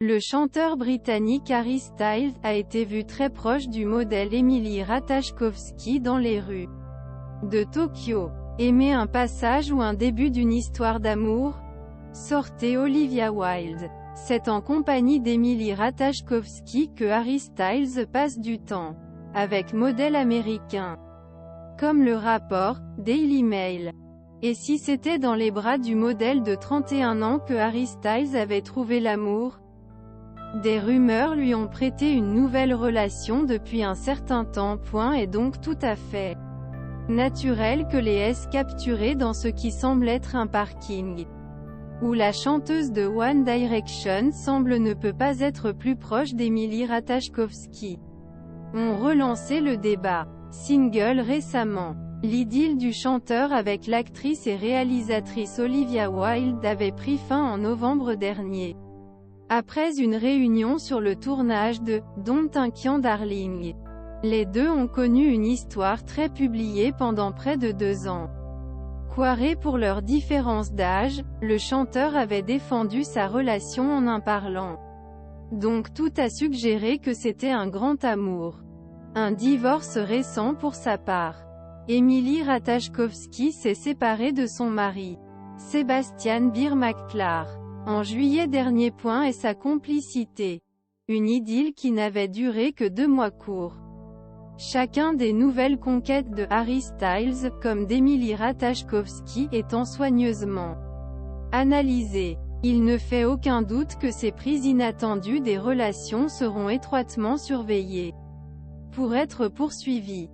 Le chanteur britannique Harry Styles a été vu très proche du modèle Emily Ratajkowski dans les rues de Tokyo. Aimer un passage ou un début d'une histoire d'amour? Sortez Olivia Wilde. C'est en compagnie d'Emily Ratajkowski que Harry Styles passe du temps avec modèles américains. Comme le rapport Daily Mail. Et si c'était dans les bras du modèle de 31 ans que Harry Styles avait trouvé l'amour? Des rumeurs lui ont prêté une nouvelle relation depuis un certain temps. Est donc tout à fait naturel que les S capturés dans ce qui semble être un parking, où la chanteuse de One Direction semble ne peut pas être plus proche d'Emily Ratajkowski, ont relancé le débat. Single récemment. L'idylle du chanteur avec l'actrice et réalisatrice Olivia Wilde avait pris fin en novembre dernier, après une réunion sur le tournage de « Don't Inquiet Darling ». Les deux ont connu une histoire très publiée pendant près de 2 ans. Quoiré pour leur différence d'âge, le chanteur avait défendu sa relation en en parlant. Donc tout a suggéré que c'était un grand amour. Un divorce récent pour sa part. Emily Ratajkowski s'est séparée de son mari, Sebastian Beer-McClare, en juillet dernier. Et sa complicité. Une idylle qui n'avait duré que 2 mois courts. Chacun des nouvelles conquêtes de Harry Styles, comme d'Emily Ratajkowski, étant soigneusement analysé. Il ne fait aucun doute que ces prises inattendues des relations seront étroitement surveillées pour être poursuivies.